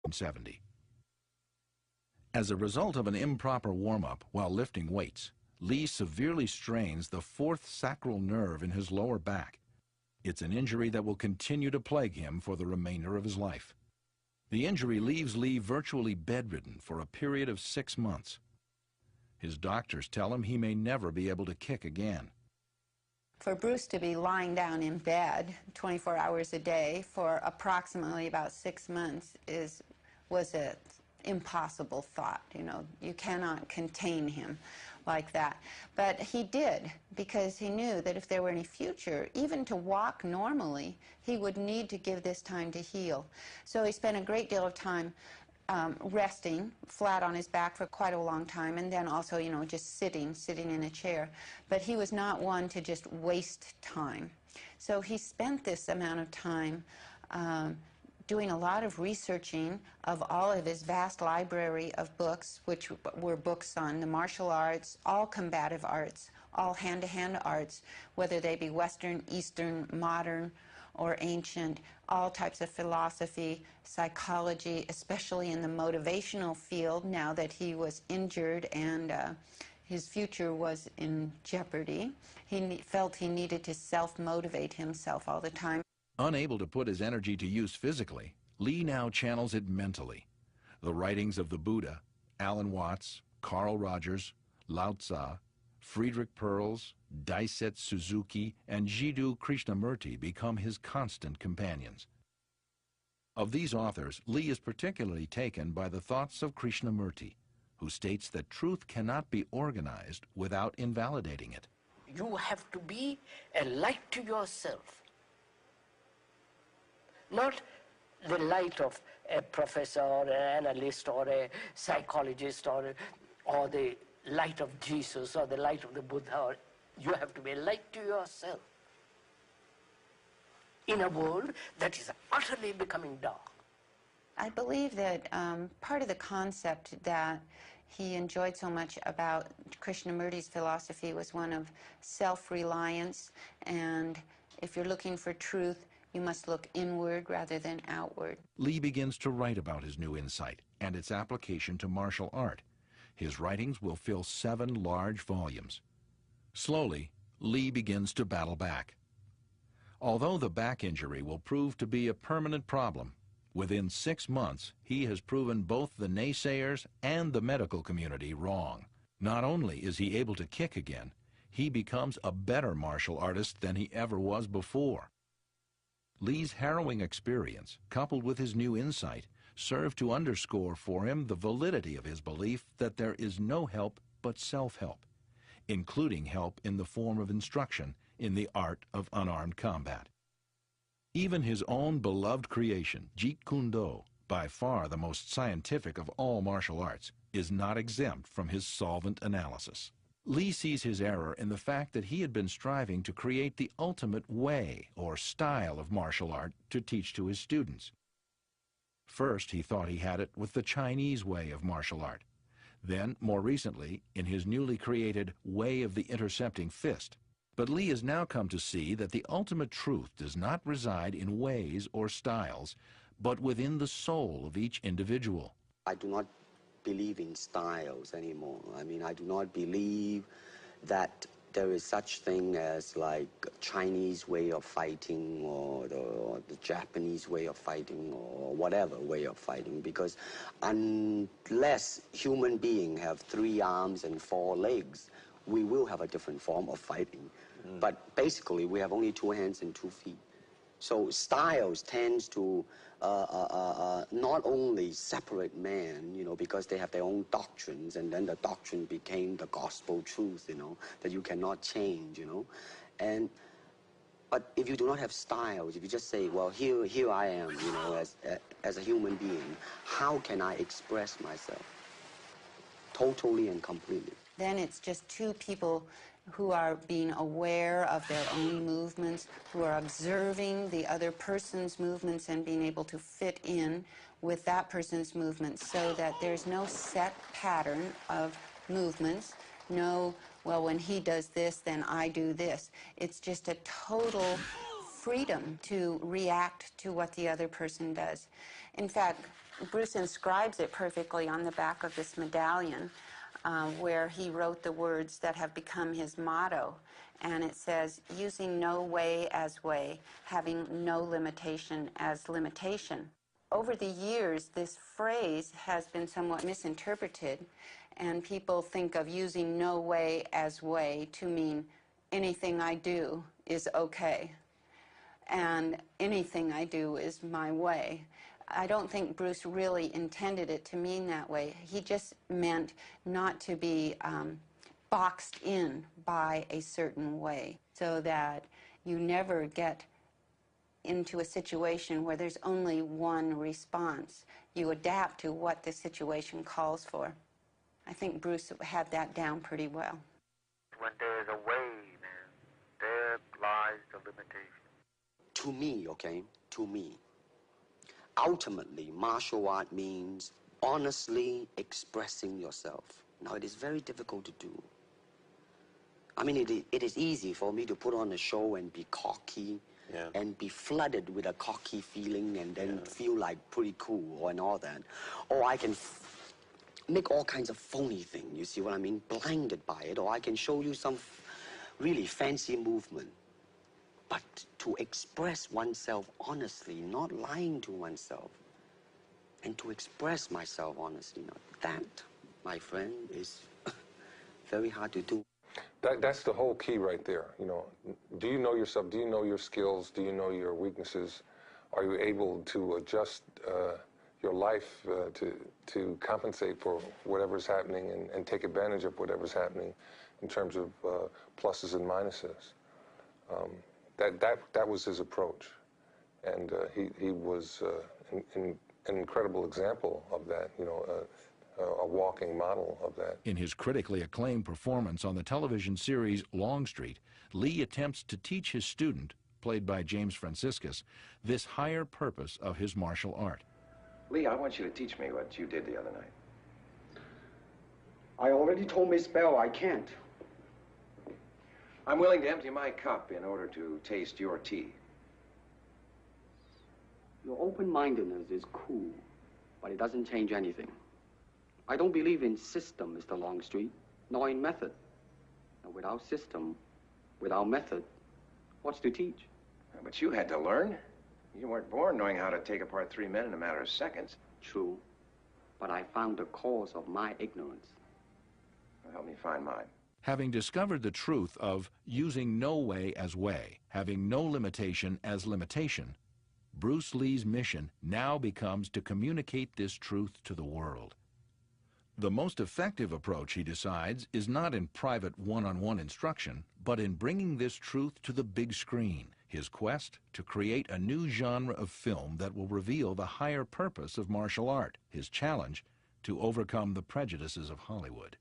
1970. As a result of an improper warm-up while lifting weights, Lee severely strains the fourth sacral nerve in his lower back. It's an injury that will continue to plague him for the remainder of his life. The injury leaves Lee virtually bedridden for a period of 6 months. His doctors tell him he may never be able to kick again. For Bruce to be lying down in bed 24 hours a day for approximately about 6 months was an impossible thought. You know, you cannot contain him like that. But he did, because he knew that if there were any future, even to walk normally, he would need to give this time to heal. So he spent a great deal of time resting flat on his back for quite a long time, and then also, you know, just sitting in a chair. But he was not one to just waste time. So he spent this amount of time doing a lot of researching of all of his vast library of books, which were books on the martial arts, all combative arts, all hand-to-hand arts, whether they be Western, Eastern, modern, or ancient, all types of philosophy, psychology, especially in the motivational field now that he was injured and his future was in jeopardy. He felt he needed to self-motivate himself all the time. Unable to put his energy to use physically, Lee now channels it mentally. The writings of the Buddha, Alan Watts, Carl Rogers, Lao Tzu, Friedrich Perls, Daisetsu Suzuki, and Jiddu Krishnamurti become his constant companions. Of these authors, Lee is particularly taken by the thoughts of Krishnamurti, who states that truth cannot be organized without invalidating it. You have to be a light to yourself, not the light of a professor or an analyst or a psychologist or the light of Jesus or the light of the Buddha. You have to be a light to yourself in a world that is utterly becoming dark. I believe that part of the concept that he enjoyed so much about Krishnamurti's philosophy was one of self-reliance, and if you're looking for truth, you must look inward rather than outward. Lee begins to write about his new insight and its application to martial art. His writings will fill 7 large volumes. Slowly, Lee begins to battle back. Although the back injury will prove to be a permanent problem, within 6 months, he has proven both the naysayers and the medical community wrong. Not only is he able to kick again, he becomes a better martial artist than he ever was before. Lee's harrowing experience, coupled with his new insight, served to underscore for him the validity of his belief that there is no help but self-help, including help in the form of instruction in the art of unarmed combat. Even his own beloved creation, Jeet Kune Do, by far the most scientific of all martial arts, is not exempt from his solvent analysis. Lee sees his error in the fact that he had been striving to create the ultimate way or style of martial art to teach to his students. First, he thought he had it with the Chinese way of martial art. Then, more recently, in his newly created Way of the Intercepting Fist. But Lee has now come to see that the ultimate truth does not reside in ways or styles, but within the soul of each individual. I do not believe in styles anymore. I mean, I do not believe that there is such thing as like Chinese way of fighting or the Japanese way of fighting or whatever way of fighting, because unless human beings have 3 arms and 4 legs, we will have a different form of fighting. But basically, we have only 2 hands and 2 feet. So styles tends to not only separate man, you know, because they have their own doctrines, and then the doctrine became the gospel truth, you know, that you cannot change, you know. But if you do not have styles, if you just say, well, here I am, you know, as a human being, how can I express myself totally and completely? Then it's just 2 people who are being aware of their own movements, who are observing the other person's movements and being able to fit in with that person's movements, so that there's no set pattern of movements, no, well, when he does this, then I do this. It's just a total freedom to react to what the other person does. In fact, Bruce inscribes it perfectly on the back of this medallion, where he wrote the words that have become his motto. And it says, using no way as way, having no limitation as limitation. Over the years, this phrase has been somewhat misinterpreted, and people think of using no way as way to mean anything I do is okay, and anything I do is my way. I don't think Bruce really intended it to mean that way. He just meant not to be boxed in by a certain way, so that you never get into a situation where there's only one response. You adapt to what the situation calls for. I think Bruce had that down pretty well. When there's a way, man, there lies the limitation. To me, okay, to me, ultimately, martial art means honestly expressing yourself. Now, it is very difficult to do. I mean, it is easy for me to put on a show and be cocky, and be flooded with a cocky feeling and then feel like pretty cool and all that. Or I can make all kinds of phony things, you see what I mean? Blinded by it. Or I can show you some really fancy movement. But to express oneself honestly, not lying to oneself, and to express myself honestly, that, my friend, is very hard to do. That's the whole key right there. You know, do you know yourself? Do you know your skills? Do you know your weaknesses? Are you able to adjust your life to compensate for whatever's happening and take advantage of whatever's happening in terms of pluses and minuses? That was his approach, and he was an incredible example of that. You know, a walking model of that. In his critically acclaimed performance on the television series Longstreet, Lee attempts to teach his student, played by James Franciscus, this higher purpose of his martial art. Lee, I want you to teach me what you did the other night. I already told Miss Bell I can't. I'm willing to empty my cup in order to taste your tea. Your open-mindedness is cool, but it doesn't change anything. I don't believe in system, Mr. Longstreet, nor in method. And without system, without method, what's to teach? But you had to learn. You weren't born knowing how to take apart 3 men in a matter of seconds. True, but I found the cause of my ignorance. Well, help me find mine. Having discovered the truth of using no way as way, having no limitation as limitation, Bruce Lee's mission now becomes to communicate this truth to the world. The most effective approach, he decides, is not in private one-on-one instruction, but in bringing this truth to the big screen, his quest to create a new genre of film that will reveal the higher purpose of martial art, his challenge to overcome the prejudices of Hollywood.